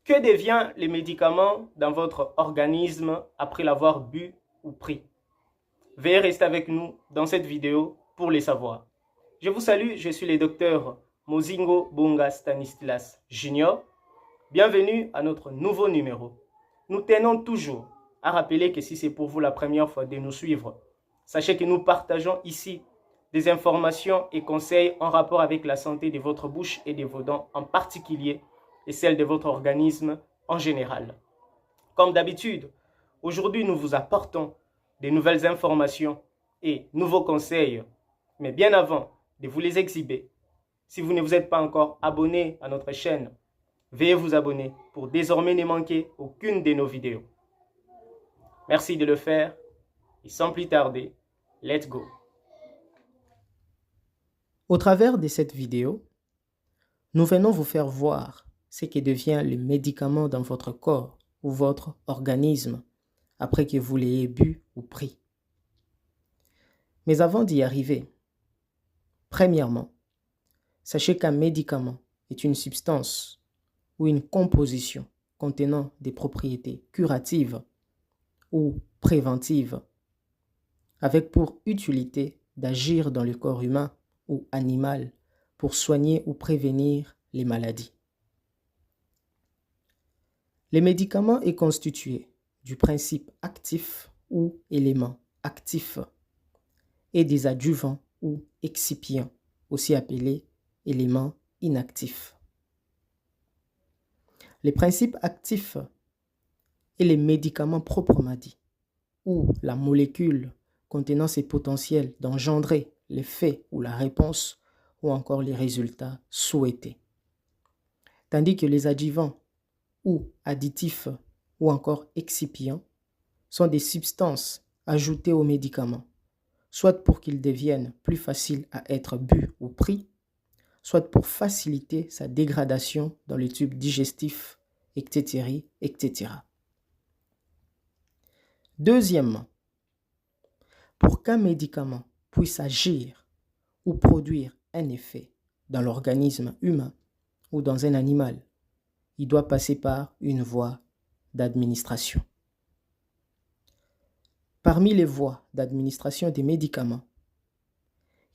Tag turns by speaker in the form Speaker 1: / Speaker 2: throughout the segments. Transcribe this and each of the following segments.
Speaker 1: Que devient les médicaments dans votre organisme après l'avoir bu ou pris? Veuillez rester avec nous dans cette vidéo pour les savoir. Je vous salue, je suis le docteur Mozingo Bonga Stanislas Junior. Bienvenue à notre nouveau numéro. Nous tenons toujours à rappeler que si c'est pour vous la première fois de nous suivre, sachez que nous partageons ici des informations et conseils en rapport avec la santé de votre bouche et de vos dents en particulier et celle de votre organisme en général. Comme d'habitude, aujourd'hui nous vous apportons de nouvelles informations et nouveaux conseils, mais bien avant de vous les exhiber, si vous ne vous êtes pas encore abonné à notre chaîne, veuillez vous abonner pour désormais ne manquer aucune de nos vidéos. Merci de le faire et sans plus tarder, let's go! Au travers de cette vidéo, nous venons vous faire voir ce qui devient le médicament dans votre corps ou votre organisme après que vous l'ayez bu ou pris. Mais avant d'y arriver, premièrement, sachez qu'un médicament est une substance ou une composition contenant des propriétés curatives ou préventives avec pour utilité d'agir dans le corps humain ou animal pour soigner ou prévenir les maladies. Le médicament est constitué du principe actif ou élément actif et des adjuvants ou excipients, aussi appelés éléments inactifs. Les principes actifs et les médicaments proprement dits, ou la molécule contenant ses potentiels d'engendrer l'effet ou la réponse ou encore les résultats souhaités. Tandis que les adjuvants ou additifs ou encore excipients sont des substances ajoutées aux médicaments, soit pour qu'ils deviennent plus faciles à être bu ou pris, soit pour faciliter sa dégradation dans le tube digestif, etc., etc. Deuxièmement, pour qu'un médicament puisse agir ou produire un effet dans l'organisme humain ou dans un animal, il doit passer par une voie d'administration. Parmi les voies d'administration des médicaments,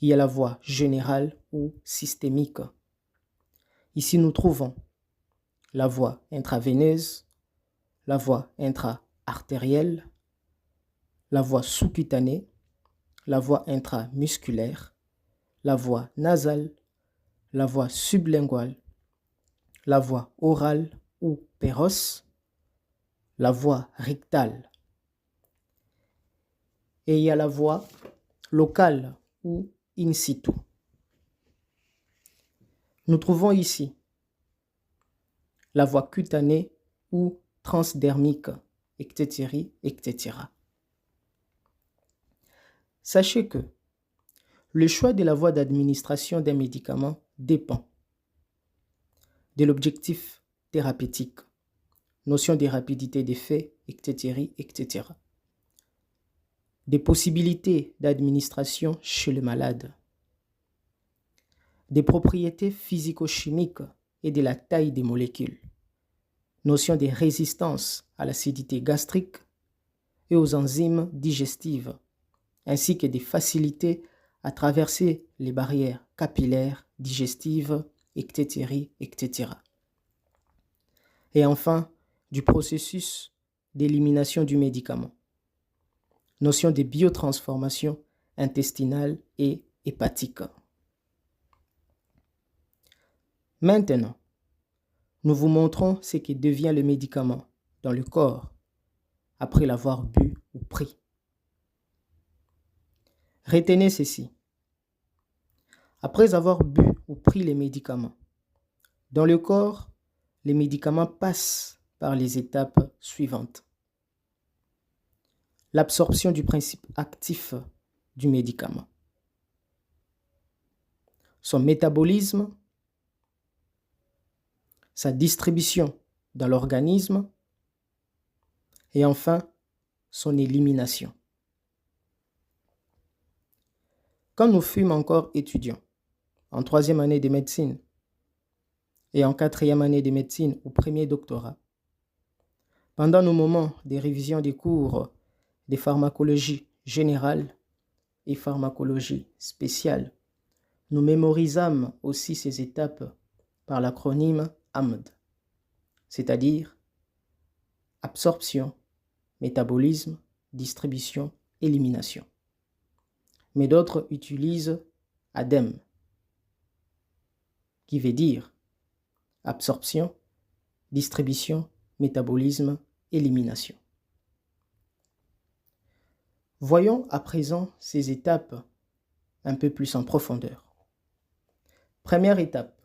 Speaker 1: il y a la voie générale ou systémique. Ici, nous trouvons la voie intraveineuse, la voie intra-artérielle, la voie sous-cutanée, la voie intramusculaire, la voie nasale, la voie sublinguale, la voie orale ou péros, la voie rectale. Et il y a la voie locale ou in situ. Nous trouvons ici la voie cutanée ou transdermique, etc., etc. Sachez que le choix de la voie d'administration d'un médicament dépend de l'objectif thérapeutique, notion de rapidité d'effet, etc., etc. Des possibilités d'administration chez le malade, des propriétés physico-chimiques et de la taille des molécules, notion de résistance à l'acidité gastrique et aux enzymes digestives, ainsi que des facilités à traverser les barrières capillaires, digestives, etc., etc. Et enfin, du processus d'élimination du médicament, notion de biotransformation intestinale et hépatique. Maintenant, nous vous montrons ce qui devient le médicament dans le corps après l'avoir bu ou pris. Retenez ceci. Après avoir bu ou pris les médicaments, dans le corps, les médicaments passent par les étapes suivantes. L'absorption du principe actif du médicament, son métabolisme, sa distribution dans l'organisme et enfin son élimination. Quand nous fûmes encore étudiants en 3e année de médecine et en 4e année de médecine ou premier doctorat, pendant nos moments de révision des cours de pharmacologie générale et pharmacologie spéciale, nous mémorisâmes aussi ces étapes par l'acronyme AMD, c'est-à-dire absorption, métabolisme, distribution, élimination. Mais d'autres utilisent ADEM, qui veut dire absorption, distribution, métabolisme, élimination. Voyons à présent ces étapes un peu plus en profondeur. Première étape,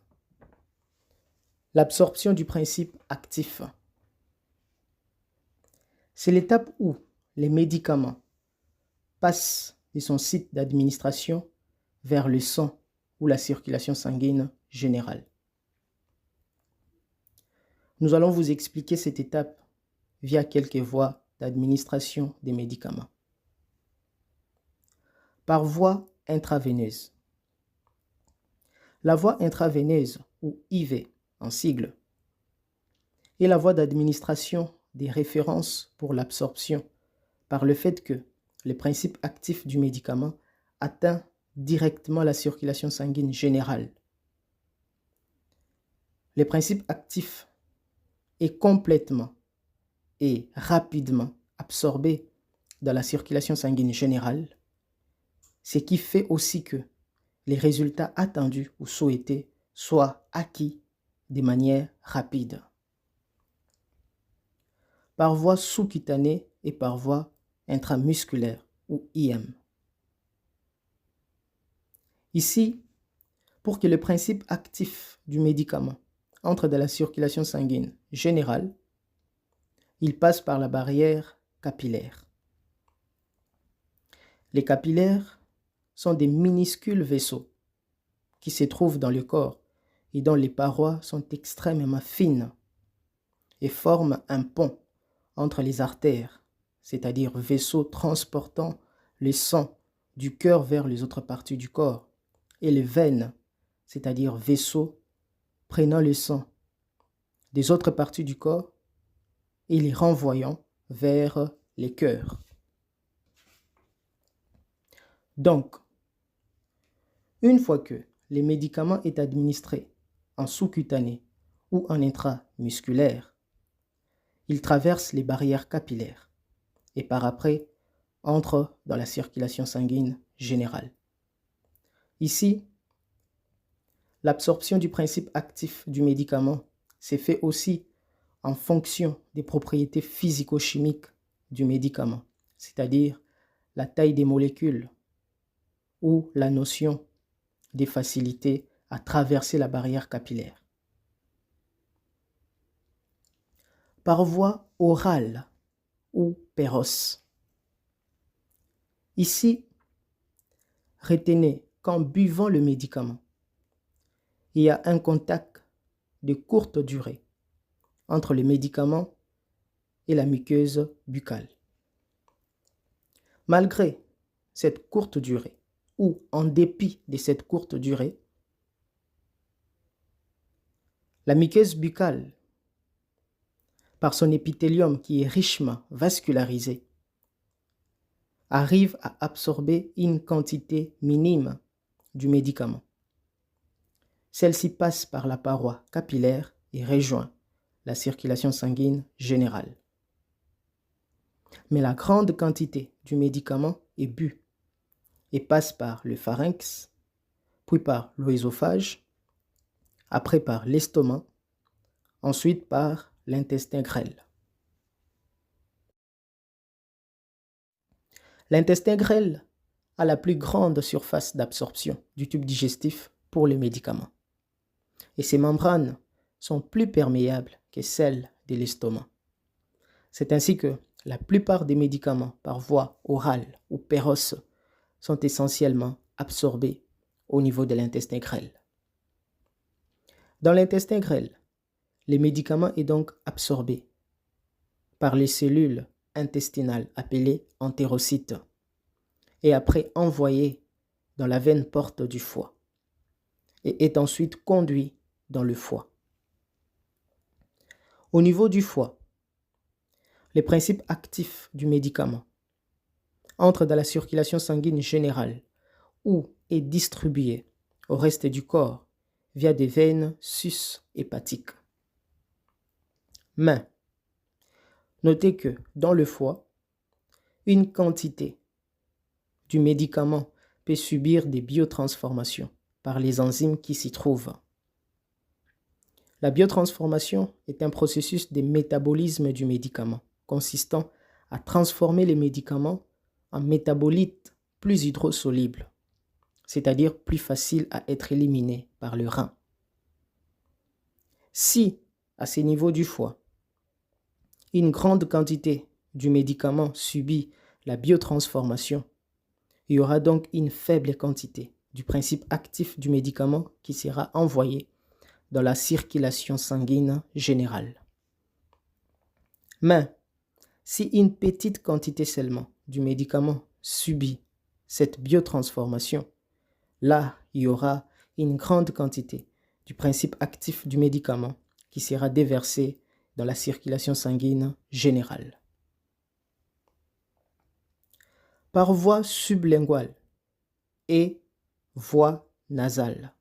Speaker 1: l'absorption du principe actif. C'est l'étape où les médicaments passent de son site d'administration vers le sang ou la circulation sanguine générale. Nous allons vous expliquer cette étape via quelques voies d'administration des médicaments. Par voie intraveineuse. La voie intraveineuse, ou IV en sigle, est la voie d'administration des références pour l'absorption par le fait que le principe actif du médicament atteint directement la circulation sanguine générale. Le principe actif est complètement et rapidement absorbé dans la circulation sanguine générale, ce qui fait aussi que les résultats attendus ou souhaités soient acquis de manière rapide. Par voie sous-cutanée et par voie intramusculaire ou IM. Ici, pour que le principe actif du médicament entre dans la circulation sanguine générale, il passe par la barrière capillaire. Les capillaires sont des minuscules vaisseaux qui se trouvent dans le corps et dont les parois sont extrêmement fines et forment un pont entre les artères, c'est-à-dire vaisseaux transportant le sang du cœur vers les autres parties du corps, et les veines, c'est-à-dire vaisseaux prenant le sang des autres parties du corps et les renvoyant vers les cœurs. Donc, une fois que les médicaments est administrés en sous-cutané ou en intramusculaire, ils traversent les barrières capillaires et par après entrent dans la circulation sanguine générale. Ici, l'absorption du principe actif du médicament s'est fait aussi en fonction des propriétés physico-chimiques du médicament, c'est-à-dire la taille des molécules ou la notion des facilités à traverser la barrière capillaire. Par voie orale ou péros. Ici, retenez qu'en buvant le médicament, il y a un contact de courte durée entre le médicament et la muqueuse buccale. Malgré cette courte durée, ou en dépit de cette courte durée, la muqueuse buccale, par son épithélium qui est richement vascularisé, arrive à absorber une quantité minime du médicament. Celle-ci passe par la paroi capillaire et rejoint la circulation sanguine générale. Mais la grande quantité du médicament est bue et passe par le pharynx, puis par l'œsophage, après par l'estomac, ensuite par l'intestin grêle. L'intestin grêle a la plus grande surface d'absorption du tube digestif pour les médicaments. Et ses membranes sont plus perméables que celles de l'estomac. C'est ainsi que la plupart des médicaments par voie orale ou péros sont essentiellement absorbés au niveau de l'intestin grêle. Dans l'intestin grêle, les médicaments sont donc absorbés par les cellules intestinales appelées entérocytes et après envoyés dans la veine porte du foie et est ensuite conduit dans le foie. Au niveau du foie, les principes actifs du médicament entrent dans la circulation sanguine générale ou est distribué au reste du corps via des veines sus-hépatiques. Mais notez que dans le foie, une quantité du médicament peut subir des biotransformations par les enzymes qui s'y trouvent. La biotransformation est un processus de métabolisme du médicament consistant à transformer les médicaments en métabolites plus hydrosolubles, c'est-à-dire plus faciles à être éliminés par le rein. Si, à ces niveaux du foie, une grande quantité du médicament subit la biotransformation, il y aura donc une faible quantité du principe actif du médicament qui sera envoyé dans la circulation sanguine générale. Mais, si une petite quantité seulement du médicament subit cette biotransformation, là, il y aura une grande quantité du principe actif du médicament qui sera déversé dans la circulation sanguine générale. Par voie sublinguale et voie nasale.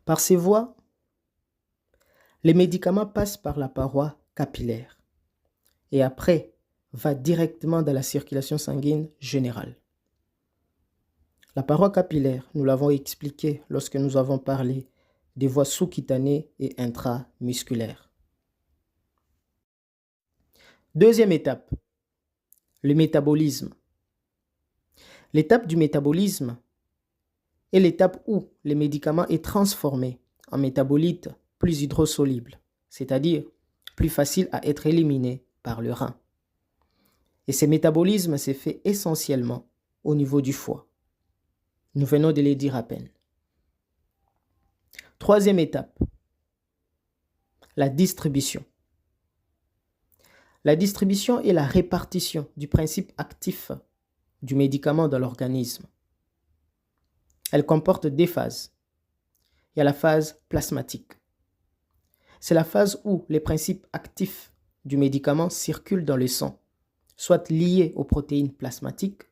Speaker 1: Par ces voies, les médicaments passent par la paroi capillaire et après va directement dans la circulation sanguine générale. La paroi capillaire, nous l'avons expliqué lorsque nous avons parlé des voies sous-cutanées et intramusculaires. Deuxième étape, le métabolisme. L'étape du métabolisme est l'étape où le médicament est transformé en métabolites plus hydrosolubles, c'est-à-dire plus facile à être éliminé par le rein. Et ce métabolisme s'est fait essentiellement au niveau du foie. Nous venons de le dire à peine. Troisième étape, la distribution. La distribution est la répartition du principe actif du médicament dans l'organisme. Elle comporte deux phases. Il y a la phase plasmatique. C'est la phase où les principes actifs du médicament circulent dans le sang, soit liés aux protéines plasmatiques,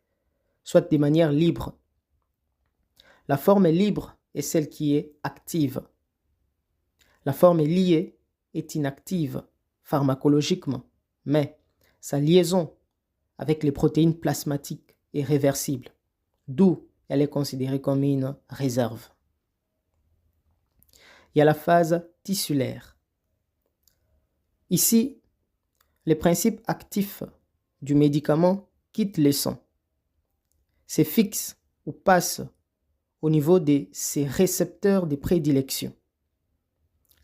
Speaker 1: soit de manière libre. La forme libre est celle qui est active. La forme liée est inactive pharmacologiquement, mais sa liaison avec les protéines plasmatiques est réversible, d'où elle est considérée comme une réserve. Il y a la phase tissulaire. Ici, les principes actifs du médicament quittent le sang, se fixent ou passent au niveau de ses récepteurs de prédilection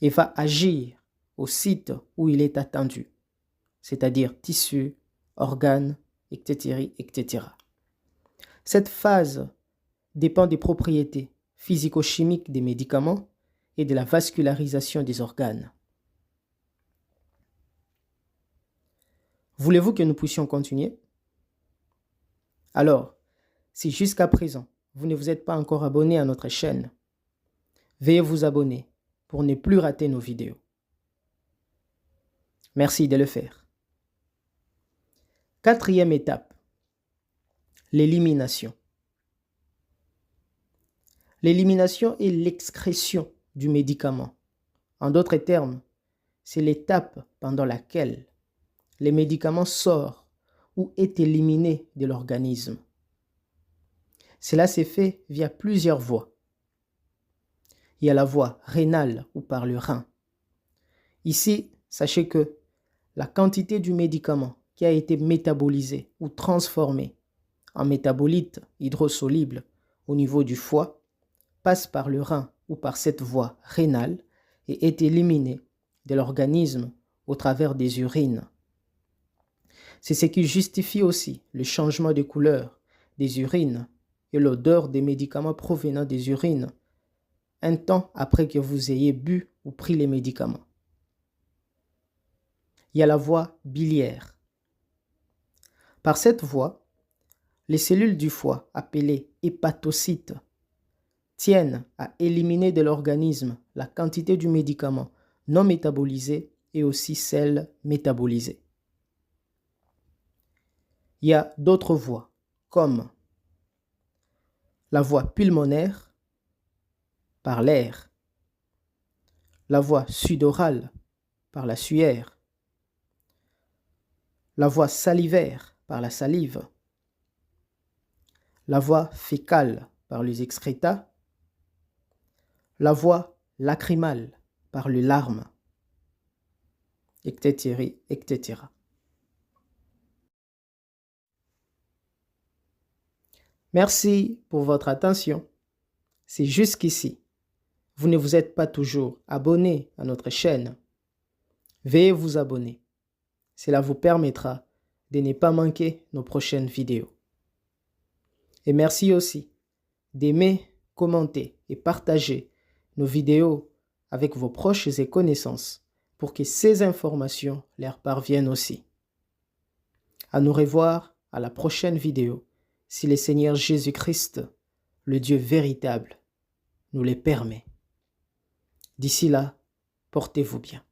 Speaker 1: et va agir au site où il est attendu, c'est-à-dire tissus, organes, etc., etc. Cette phase dépend des propriétés physico-chimiques des médicaments et de la vascularisation des organes. Voulez-vous que nous puissions continuer? Alors, si jusqu'à présent, vous ne vous êtes pas encore abonné à notre chaîne, veuillez vous abonner pour ne plus rater nos vidéos. Merci de le faire. Quatrième étape, l'élimination. L'élimination est l'excrétion du médicament. En d'autres termes, c'est l'étape pendant laquelle le médicament sort ou est éliminé de l'organisme. Cela s'est fait via plusieurs voies. Il y a la voie rénale ou par le rein. Ici, sachez que la quantité du médicament qui a été métabolisé ou transformé en métabolites hydrosolubles au niveau du foie passe par le rein ou par cette voie rénale et est éliminé de l'organisme au travers des urines. C'est ce qui justifie aussi le changement de couleur des urines et l'odeur des médicaments provenant des urines un temps après que vous ayez bu ou pris les médicaments. Il y a la voie biliaire. Par cette voie, les cellules du foie, appelées hépatocytes, tiennent à éliminer de l'organisme la quantité du médicament
Speaker 2: non métabolisées et aussi celles métabolisées. Il y a d'autres voies, comme la voie pulmonaire par l'air, la voie sudorale par la suaire, la voie salivaire par la salive, la voie fécale par les excrétas, la voie lacrymale par les larmes, etc., etc. Merci pour votre attention. Si jusqu'ici, vous ne vous êtes pas toujours abonné à notre chaîne, veuillez vous abonner. Cela vous permettra de ne pas manquer nos prochaines vidéos. Et merci aussi d'aimer, commenter et partager nos vidéos avec vos proches et connaissances pour que ces informations leur parviennent aussi. À nous revoir à la prochaine vidéo si le Seigneur Jésus-Christ, le Dieu véritable, nous les permet. D'ici là, portez-vous bien.